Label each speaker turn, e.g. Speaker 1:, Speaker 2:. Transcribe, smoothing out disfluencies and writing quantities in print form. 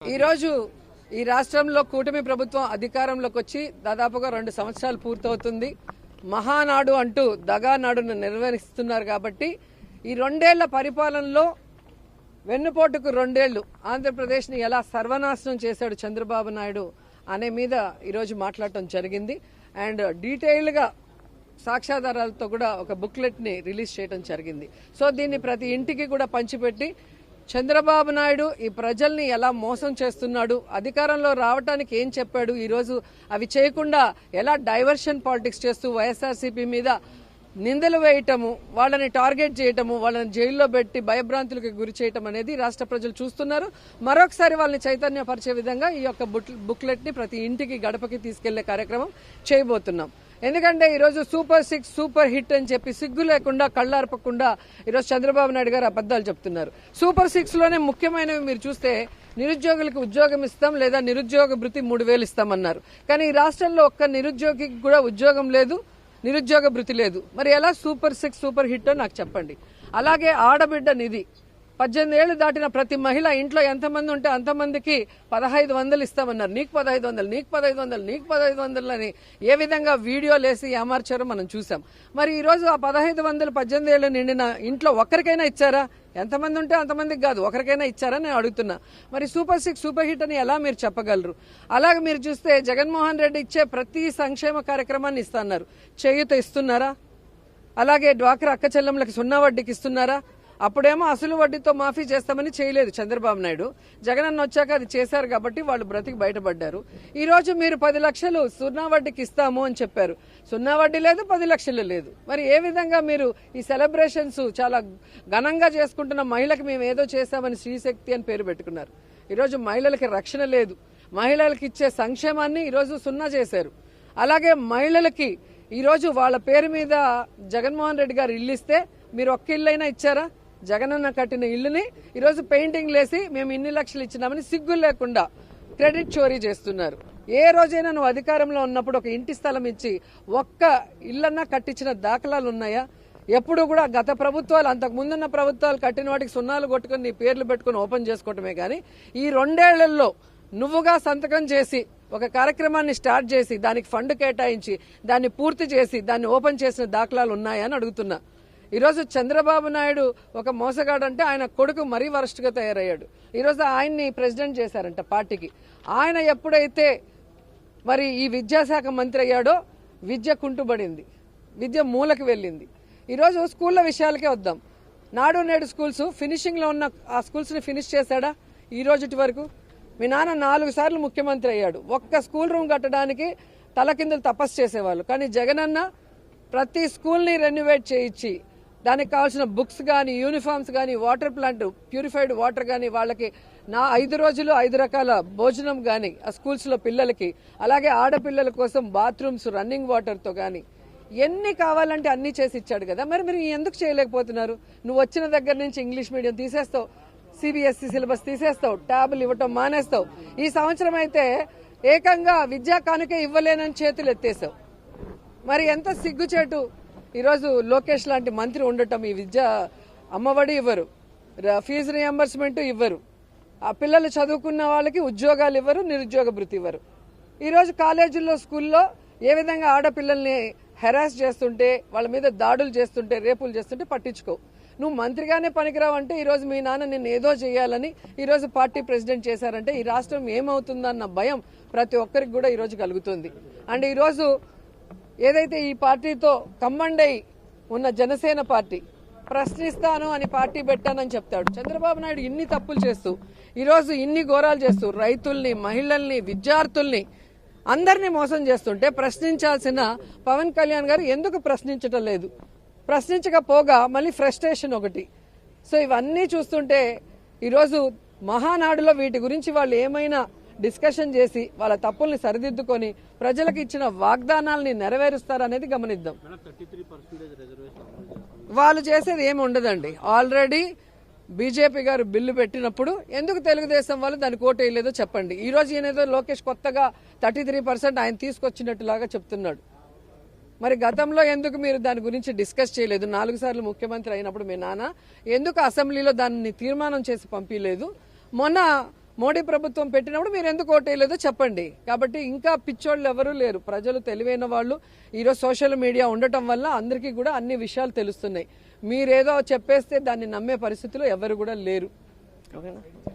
Speaker 1: ఈరోజు ఈ రాష్ట్రంలో కూటమి ప్రభుత్వం అధికారంలోకి వచ్చి దాదాపుగా 2 సంవత్సరాలు పూర్తవుతుంది. మహానాడు అంటూ దగానాడును నిర్వహిస్తున్నారు. కాబట్టి ఈ 2 ఏళ్ల పరిపాలనలో వెన్నుపోటుకు 2 ఏళ్లు ఆంధ్రప్రదేశ్ని ఎలా సర్వనాశనం చేశాడు చంద్రబాబు నాయుడు అనే మీద ఈరోజు మాట్లాడటం జరిగింది. అండ్ డీటెయిల్గా సాక్ష్యాధారాలతో కూడా ఒక బుక్లెట్ని రిలీజ్ చేయడం జరిగింది. సో దీన్ని ప్రతి ఇంటికి కూడా పంచిపెట్టి చంద్రబాబు నాయుడు ఈ ప్రజల్ని ఎలా మోసం చేస్తున్నాడు, అధికారంలో రావడానికి ఏం చెప్పాడు, ఈరోజు అవి చేయకుండా ఎలా డైవర్షన్ పాలిటిక్స్ చేస్తూ వైఎస్ఆర్సీపీ మీద నిందలు వేయటము, వాళ్ళని టార్గెట్ చేయటము, వాళ్ళని జైల్లో పెట్టి భయభ్రాంతులకు గురి చేయటం అనేది రాష్ట్ర ప్రజలు చూస్తున్నారు. మరొకసారి వాళ్ళని చైతన్యపరిచే విధంగా ఈ యొక్క బుక్లెట్ని ప్రతి ఇంటికి గడపకి తీసుకెళ్లే కార్యక్రమం చేయబోతున్నాం. ఎందుకంటే ఈరోజు సూపర్ 6 సూపర్ హిట్ అని చెప్పి సిగ్గు లేకుండా కళ్ళార్పకుండా ఈరోజు చంద్రబాబు నాయుడు గారు అబద్దాలు చెప్తున్నారు. సూపర్ 6లోనే ముఖ్యమైనవి మీరు చూస్తే నిరుద్యోగులకు ఉద్యోగం ఇస్తాం లేదా నిరుద్యోగ భృతి 3000 ఇస్తామన్నారు. కానీ ఈ రాష్ట్రంలో ఒక్క నిరుద్యోగికి కూడా ఉద్యోగం లేదు, నిరుద్యోగ భృతి లేదు. మరి ఎలా సూపర్ 6 సూపర్ హిట్టో నాకు చెప్పండి. అలాగే ఆడబిడ్డ నిధి 18 ఏళ్లు దాటిన ప్రతి మహిళ ఇంట్లో ఎంతమంది ఉంటే అంతమందికి 1500 ఇస్తామన్నారు. నీకు 1500, నీకు 1500, నీకు 1500 అని ఏ విధంగా వీడియోలు వేసి ఏమార్చారో మనం చూసాం. మరి ఈరోజు ఆ 1500 18 ఏళ్లు నిండిన ఇంట్లో ఒక్కరికైనా ఇచ్చారా? ఎంతమంది ఉంటే అంతమందికి కాదు, ఒకరికైనా ఇచ్చారా నేను అడుగుతున్నా. మరి సూపర్ 6 సూపర్ హిట్ అని ఎలా మీరు చెప్పగలరు? అలాగే మీరు చూస్తే జగన్మోహన్ రెడ్డి ఇచ్చే ప్రతి సంక్షేమ కార్యక్రమాన్ని ఇస్తున్నారు. చేయూత ఇస్తున్నారా? అలాగే డ్వాక్రా అక్క చెల్లెమ్మలకి 0 వడ్డీకి ఇస్తున్నారా? అప్పుడేమో అసలు వడ్డీతో మాఫీ చేస్తామని చేయలేదు చంద్రబాబు నాయుడు. జగనన్న వచ్చాక అది చేశారు కాబట్టి వాళ్ళు బ్రతికి బయటపడ్డారు. ఈ రోజు మీరు 10 లక్షలు 0 వడ్డీకి ఇస్తాము అని చెప్పారు. 0 వడ్డీ లేదు, 10 లక్షలు లేదు. మరి ఏ విధంగా మీరు ఈ సెలబ్రేషన్స్ చాలా ఘనంగా చేసుకుంటున్న మహిళకి మేము ఏదో చేశామని శ్రీశక్తి అని పేరు పెట్టుకున్నారు. ఈరోజు మహిళలకి రక్షణ లేదు. మహిళలకు ఇచ్చే సంక్షేమాన్ని ఈరోజు 0 చేశారు. అలాగే మహిళలకి ఈరోజు వాళ్ళ పేరు మీద జగన్మోహన్ రెడ్డి గారు ఇల్లు ఇస్తే మీరు ఒక్క ఇల్లు అయినా ఇచ్చారా? జగనన్న కట్టిన ఇల్లుని ఈరోజు పెయింటింగ్ లేసి మేము ఇన్ని లక్షలు ఇచ్చినామని సిగ్గు లేకుండా క్రెడిట్ చోరీ చేస్తున్నారు. ఏ రోజైనా నువ్వు అధికారంలో ఉన్నప్పుడు ఒక ఇంటి స్థలం ఇచ్చి ఒక్క ఇల్లన్నా కట్టించిన దాఖలాలు ఉన్నాయా? ఎప్పుడు కూడా గత ప్రభుత్వాలు, అంతకు ముందున్న ప్రభుత్వాలు కట్టిన వాటికి 0 కొట్టుకుని నీ పేర్లు పెట్టుకుని ఓపెన్ చేసుకోవటమే కానీ ఈ 2 ఏళ్లలో నువ్వుగా సంతకం చేసి ఒక కార్యక్రమాన్ని స్టార్ట్ చేసి దానికి ఫండ్ కేటాయించి దాన్ని పూర్తి చేసి దాన్ని ఓపెన్ చేసిన దాఖలాలు ఉన్నాయా అని అడుగుతున్నా. ఈరోజు చంద్రబాబు నాయుడు ఒక మోసగాడు అంటే ఆయన కొడుకు మరీ వరస్ట్గా తయారయ్యాడు. ఈరోజు ఆయన్ని ప్రెసిడెంట్ చేశారంట పార్టీకి. ఆయన ఎప్పుడైతే మరి ఈ విద్యాశాఖ మంత్రి అయ్యాడో విద్య కుంటుబడింది, విద్య మూలకి వెళ్ళింది. ఈరోజు స్కూళ్ళ విషయాలకే వద్దాం. నాడు నేడు స్కూల్స్ ఫినిషింగ్లో ఉన్న ఆ స్కూల్స్ని ఫినిష్ చేశాడా ఈ రోజుటి వరకు? మీ నాన్న 4 సార్లు ముఖ్యమంత్రి అయ్యాడు. ఒక్క స్కూల్ రూమ్ కట్టడానికి తలకిందులు తపస్సు చేసేవాళ్ళు. కానీ జగనన్న ప్రతి స్కూల్ని రెన్యువేట్ చేయించి దానికి కావాల్సిన బుక్స్ కానీ, యూనిఫామ్స్ కానీ, వాటర్ ప్లాంట్, ప్యూరిఫైడ్ వాటర్ కానీ, వాళ్ళకి 5 రోజులు 5 రకాల భోజనం కానీ ఆ స్కూల్స్లో పిల్లలకి, అలాగే ఆడపిల్లల కోసం బాత్రూమ్స్ రన్నింగ్ వాటర్తో కానీ ఎన్ని కావాలంటే అన్ని చేసి ఇచ్చాడు కదా. మరి మీరు ఎందుకు చేయలేకపోతున్నారు? నువ్వు వచ్చిన దగ్గర నుంచి ఇంగ్లీష్ మీడియం తీసేస్తావు, సిబిఎస్ఈ సిలబస్ తీసేస్తావు, ట్యాబులు ఇవ్వటం మానేస్తావు. ఈ సంవత్సరం అయితే ఏకంగా విద్యా కానుక ఇవ్వలేనని చేతులు ఎత్తేసావు. మరి ఎంత సిగ్గుచేటు. ఈరోజు లోకేష్ లాంటి మంత్రి ఉండటం, ఈ విద్యా అమ్మఒడి ఇవ్వరు, ఫీజు రియంబర్స్మెంట్ ఇవ్వరు, ఆ పిల్లలు చదువుకున్న వాళ్ళకి ఉద్యోగాలు ఇవ్వరు, నిరుద్యోగ భృతి ఇవ్వరు. ఈరోజు కాలేజీల్లో స్కూల్లో ఏ విధంగా ఆడపిల్లల్ని హెరాస్ చేస్తుంటే, వాళ్ళ మీద దాడులు చేస్తుంటే, రేపులు చేస్తుంటే పట్టించుకోవు. నువ్వు మంత్రిగానే పనికిరావు అంటే ఈరోజు మీ నాన్న నిన్ను ఏదో చేయాలని ఈరోజు పార్టీ ప్రెసిడెంట్ చేశారంటే ఈ రాష్ట్రం ఏమవుతుందన్న భయం ప్రతి ఒక్కరికి కూడా ఈరోజు కలుగుతుంది. అండ్ ఈరోజు ఏదైతే ఈ పార్టీతో కమ్మండై ఉన్న జనసేన పార్టీ ప్రశ్నిస్తాను అని పార్టీ పెట్టానని చెప్తాడు. చంద్రబాబు నాయుడు ఇన్ని తప్పులు చేస్తూ ఈరోజు ఇన్ని ఘోరాలు చేస్తూ రైతుల్ని, మహిళల్ని, విద్యార్థుల్ని అందరినీ మోసం చేస్తుంటే ప్రశ్నించాల్సిన పవన్ కళ్యాణ్ గారు ఎందుకు ప్రశ్నించటం లేదు? ప్రశ్నించకపోగా మళ్ళీ ఫ్రస్ట్రేషన్ ఒకటి. సో ఇవన్నీ చూస్తుంటే ఈరోజు మహానాడులో వీటి గురించి వాళ్ళు ఏమైనా డిస్కషన్ చేసి వాళ్ళ తప్పుల్ని సరిదిద్దుకొని ప్రజలకు ఇచ్చిన వాగ్దానాల్ని నెరవేరుస్తారనేది గమనిద్దాం. వాళ్ళు చేసేది ఏమి ఉండదండి. ఆల్రెడీ బీజేపీ గారు బిల్లు పెట్టినప్పుడు ఎందుకు తెలుగుదేశం వాళ్ళు దానికి ఓటు వేయలేదో చెప్పండి. ఈ రోజు ఈయనేదో లోకేష్ కొత్తగా 33% ఆయన తీసుకొచ్చినట్టులాగా చెప్తున్నాడు. మరి గతంలో ఎందుకు మీరు దాని గురించి డిస్కస్ చేయలేదు? 4 సార్లు ముఖ్యమంత్రి అయినప్పుడు మీ నాన్న ఎందుకు అసెంబ్లీలో దాన్ని తీర్మానం చేసి పంపించలేదు? మొన్న మోడీ ప్రభుత్వం పెట్టినప్పుడు మీరు ఎందుకు ఓటేయలేదో చెప్పండి. కాబట్టి ఇంకా పిచ్చోళ్ళు ఎవరూ లేరు, ప్రజలు తెలివైన వాళ్ళు. ఈరోజు సోషల్ మీడియా ఉండటం వల్ల అందరికీ కూడా అన్ని విషయాలు తెలుస్తున్నాయి. మీరేదో చెప్పేస్తే దాన్ని నమ్మే పరిస్థితిలో ఎవరు కూడా లేరు. ఓకేనా?